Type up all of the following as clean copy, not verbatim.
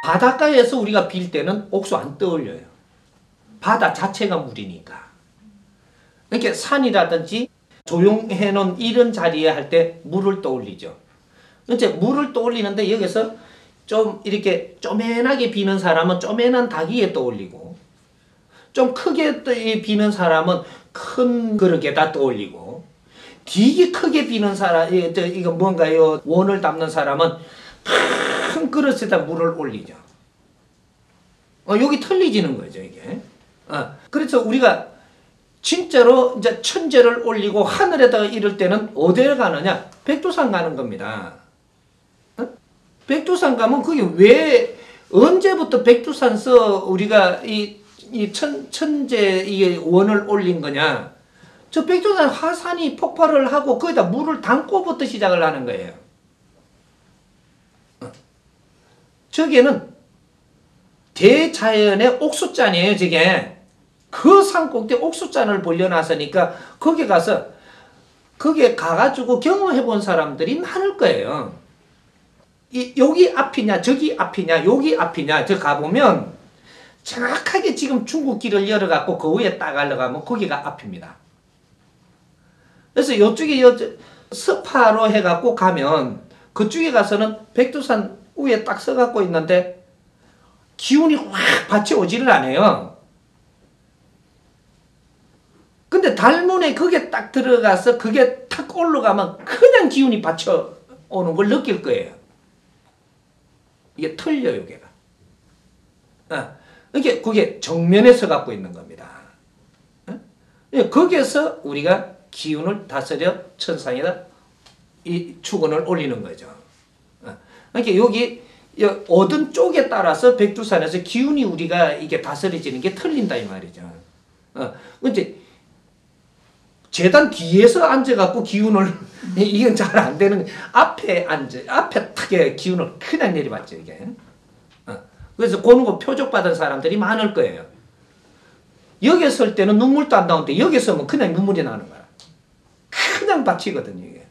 바닷가에서 우리가 빌 때는 옥수 안 떠올려요. 바다 자체가 물이니까. 이렇게 산이라든지 조용해 놓은 이런 자리에 할 때 물을 떠올리죠. 이제 물을 떠올리는데 여기서 좀 이렇게 쪼맨하게 비는 사람은 쪼맨한 닭위에 떠올리고, 좀 크게 비는 사람은 큰 그릇에다 떠올리고, 되게 크게 비는 사람, 이거 뭔가요? 원을 담는 사람은 큰 그릇에다 물을 올리죠. 여기 틀리지는 거죠, 이게. 그래서 우리가 진짜로 이제 천재를 올리고 하늘에다가 이럴 때는 어디에 가느냐? 백두산 가는 겁니다. 백두산 가면 그게 왜, 언제부터 백두산서 우리가 이 천재 이 원을 올린 거냐? 저 백두산 화산이 폭발을 하고 거기다 물을 담고부터 시작을 하는 거예요. 저게는 대자연의 옥수잔이에요, 저게. 그 산꼭대 옥수잔을 벌려놨으니까 거기 가서, 거기에 가가지고 경험해 본 사람들이 많을 거예요. 여기 앞이냐, 저기 앞이냐, 여기 앞이냐, 저 가보면 정확하게 지금 중국 길을 열어갖고 그 위에 딱 올라가면 거기가 앞입니다. 그래서 이쪽에 스파로 해갖고 가면 그쪽에 가서는 백두산 위에 딱 서갖고 있는데 기운이 확 받쳐오지를 않아요. 근데 달문에 그게 딱 들어가서 그게 탁 올라가면 그냥 기운이 받쳐오는 걸 느낄 거예요. 이게 틀려요, 걔가. 이게 그게 정면에서 갖고 있는 겁니다. 거기에서 우리가 기운을 다스려 천상에다 이 축원을 올리는 거죠. 그러니까 여기 어떤 쪽에 따라서 백두산에서 기운이 우리가 이게 다스려지는 게 틀린다 이 말이죠. 근데 재단 뒤에서 앉아갖고 기운을 이건 잘 안 되는, 앞에 탁에 기운을 그냥 내려봤죠 이게. 그래서 그런 거 표적받은 사람들이 많을 거예요. 여기 설 때는 눈물도 안 나오는데 여기 서면 그냥 눈물이 나는 거야. 그냥 받치거든요 이게.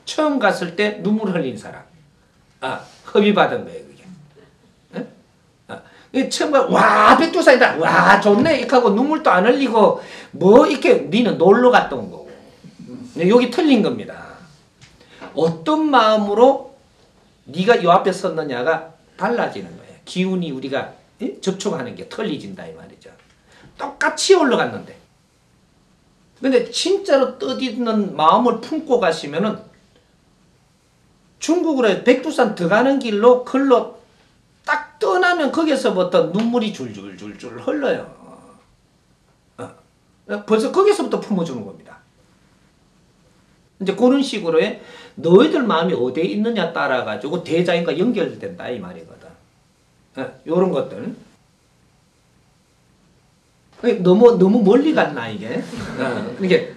처음 갔을 때 눈물 흘린 사람, 허비받은 거예요 그게. 처음 와 백두산이다, 와 좋네 이렇게 하고 눈물도 안 흘리고 뭐 이렇게 니는 놀러 갔던 거고. 여기 틀린 겁니다. 어떤 마음으로 네가 요 앞에 섰느냐가 달라지는 거예요. 기운이 우리가 접촉하는 게 틀리진다 이 말이죠. 똑같이 올라갔는데, 근데 진짜로 뜻있는 마음을 품고 가시면은 중국으로 백두산 들어가는 길로 글로 딱 떠나면 거기서부터 눈물이 줄줄줄줄 흘러요. 벌써 거기서부터 품어주는 겁니다. 이제 그런 식으로 너희들 마음이 어디에 있느냐 따라 가지고 대자연과 연결된다 이 말이거든. 요런 것들. 너무 멀리 갔나 이게. 이게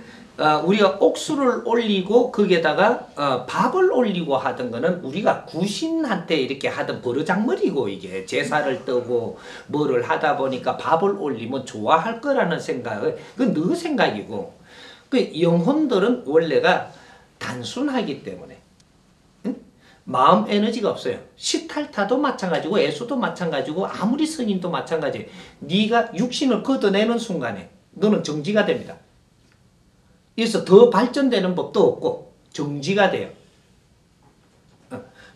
우리가 옥수를 올리고 거기에다가 밥을 올리고 하던 거는 우리가 구신한테 이렇게 하던 버르장머리고, 이게 제사를 뜨고 뭐를 하다 보니까 밥을 올리면 좋아할 거라는 생각을, 그건 너 생각이고, 그 영혼들은 원래가 단순하기 때문에 마음 에너지가 없어요. 시탈타도 마찬가지고 애수도 마찬가지고 아무리 성인도 마찬가지. 네가 육신을 걷어내는 순간에 너는 정지가 됩니다. 그래서 더 발전되는 법도 없고 정지가 돼요.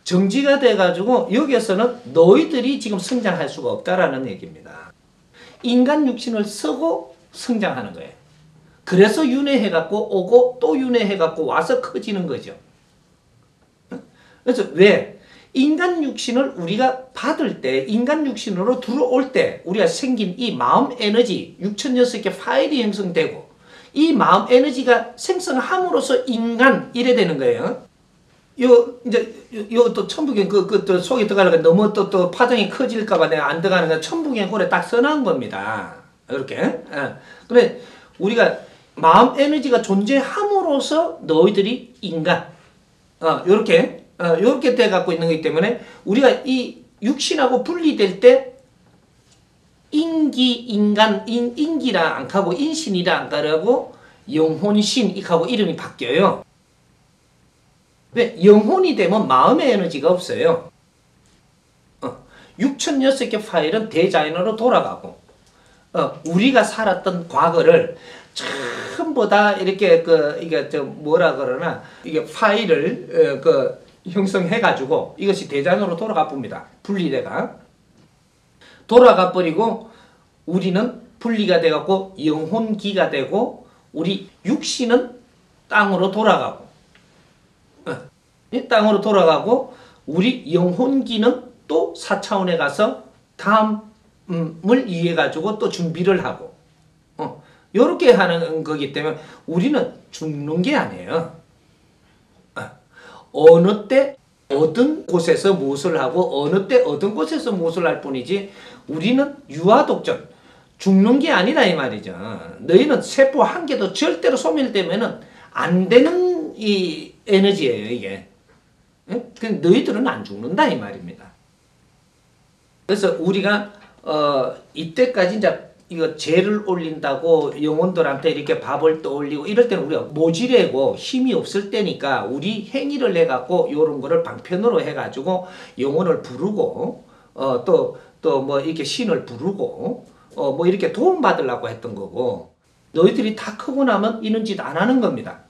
정지가 돼가지고 여기에서는 너희들이 지금 성장할 수가 없다라는 얘기입니다. 인간 육신을 쓰고 성장하는 거예요. 그래서 윤회해갖고 오고 또 윤회해갖고 와서 커지는 거죠. 그래서 왜? 인간 육신을 우리가 받을 때, 인간 육신으로 들어올 때 우리가 생긴 이 마음 에너지 6,006개 파일이 형성되고, 이 마음 에너지가 생성함으로써 인간 이래 되는 거예요. 또 천부경 또 속에 들어가려고 너무 또 파장이 커질까봐 내가 안 들어가는 거 천부경 꼴에 딱 써놓은 겁니다. 이렇게. 그래 우리가 마음 에너지가 존재함으로써 너희들이 인간, 요렇게 돼 갖고 있는 거기 때문에 우리가 이 육신하고 분리될 때 인기라 안 하고 인신이라 안 가라고 영혼신 이 하고 이름이 바뀌어요. 왜? 영혼이 되면 마음의 에너지가 없어요. 6,006개 파일은 대자연으로 돌아가고 우리가 살았던 과거를 전부 다 이렇게 이게 뭐라 그러나 이게 파일을 형성해 가지고 이것이 대자연으로 돌아가 봅니다. 분리돼가 돌아가 버리고 우리는 분리가 돼 갖고 영혼기가 되고 우리 육신은 땅으로 돌아가고 이 땅으로 돌아가고 우리 영혼기는 또 4차원에 가서 다음을 위해 가지고 또 준비를 하고 요렇게 하는 거기 때문에 우리는 죽는 게 아니에요. 어느 때 어떤 곳에서 무엇을 하고 어느 때 어떤 곳에서 무엇을 할 뿐이지 우리는 유아독전 죽는 게 아니라 이 말이죠. 너희는 세포 한 개도 절대로 소멸되면은 안 되는 이 에너지예요, 이게. 너희들은 안 죽는다 이 말입니다. 그래서 우리가 이때까지 이제 이거 죄를 올린다고 영혼들한테 이렇게 밥을 떠올리고 이럴 때는 우리가 모질하고 힘이 없을 때니까 우리 행위를 해갖고 이런 거를 방편으로 해가지고 영혼을 부르고 또 뭐 이렇게 신을 부르고 뭐 이렇게 도움 받으려고 했던 거고 너희들이 다 크고 나면 이런 짓 안 하는 겁니다.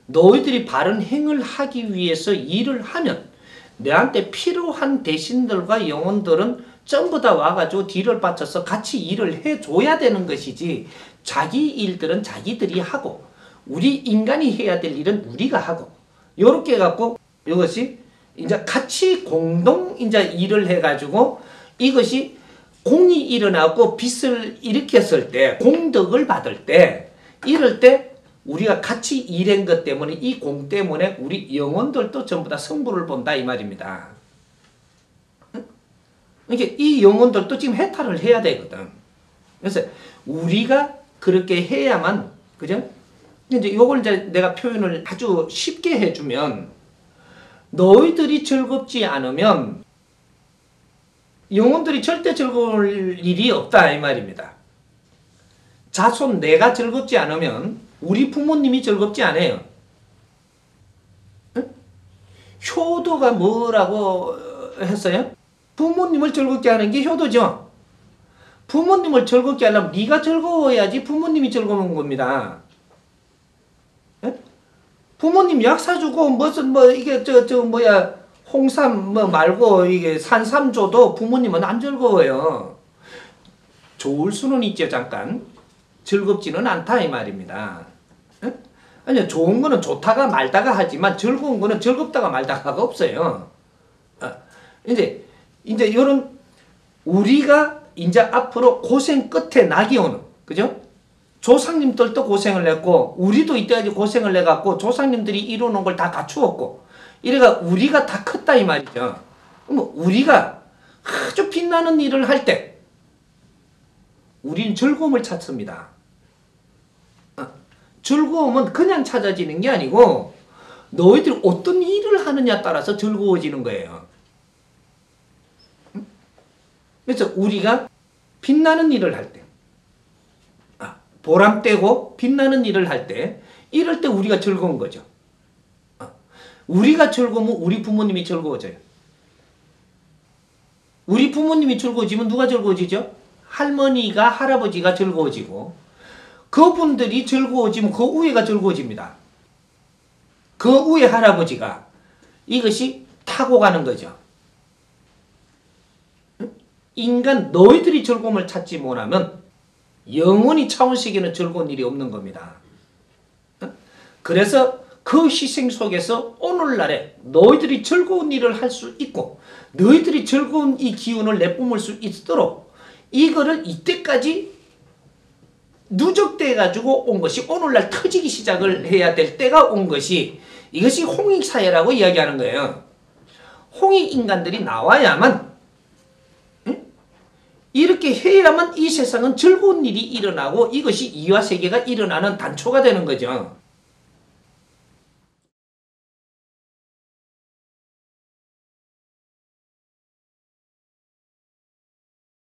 너희들이 바른 행을 하기 위해서 일을 하면 내한테 필요한 대신들과 영혼들은 전부 다 와가지고 뒤를 받쳐서 같이 일을 해줘야 되는 것이지 자기 일들은 자기들이 하고 우리 인간이 해야 될 일은 우리가 하고 요렇게 해갖고 이것이 이제 같이 공동 이제 일을 해가지고 이것이 공이 일어나고 빚을 일으켰을 때 공덕을 받을 때 이럴 때 우리가 같이 일한 것 때문에 이 공 때문에 우리 영혼들도 전부 다 성부를 본다 이 말입니다. 그러니까 이 영혼들도 지금 해탈을 해야 되거든. 그래서 우리가 그렇게 해야만 그죠? 이제 요걸 이제 내가 표현을 아주 쉽게 해주면 너희들이 즐겁지 않으면 영혼들이 절대 즐거울 일이 없다 이 말입니다. 자손 내가 즐겁지 않으면 우리 부모님이 즐겁지 않아요. 응? 효도가 뭐라고 했어요? 부모님을 즐겁게 하는 게 효도죠. 부모님을 즐겁게 하려면 네가 즐거워야지 부모님이 즐거운 겁니다. 응? 부모님 약 사주고 무슨 뭐 이게 뭐야 홍삼 뭐 말고 이게 산삼 줘도 부모님은 안 즐거워요. 좋을 수는 있죠 잠깐. 즐겁지는 않다 이 말입니다. 응? 아니 좋은 거는 좋다가 말다가 하지만 즐거운 거는 즐겁다가 말다가가 없어요. 이제 이런 우리가 이제 앞으로 고생 끝에 낙이 오는 그죠? 조상님들도 고생을 했고 우리도 이때까지 고생을 해갖고 조상님들이 이루는 걸 다 갖추었고 이래가 우리가 다 컸다 이 말이죠. 그럼 우리가 아주 빛나는 일을 할 때 우리는 즐거움을 찾습니다. 즐거움은 그냥 찾아지는 게 아니고 너희들이 어떤 일을 하느냐에 따라서 즐거워지는 거예요. 그래서 우리가 빛나는 일을 할 때 보람되고 빛나는 일을 할 때 이럴 때 우리가 즐거운 거죠. 우리가 즐거우면 우리 부모님이 즐거워져요. 우리 부모님이 즐거워지면 누가 즐거워지죠? 할머니가 할아버지가 즐거워지고 그분들이 즐거워지면 그 위에가 즐거워집니다. 그 위에 할아버지가 이것이 타고 가는 거죠. 인간 너희들이 즐거움을 찾지 못하면 영원히 차원세계는 즐거운 일이 없는 겁니다. 그래서 그 희생 속에서 오늘날에 너희들이 즐거운 일을 할 수 있고 너희들이 즐거운 이 기운을 내뿜을 수 있도록 이거를 이때까지 누적돼 가지고 온 것이 오늘날 터지기 시작을 해야 될 때가 온 것이 이것이 홍익사회라고 이야기하는 거예요. 홍익인간들이 나와야만 이렇게 해야만 이 세상은 즐거운 일이 일어나고 이것이 이화세계가 일어나는 단초가 되는 거죠.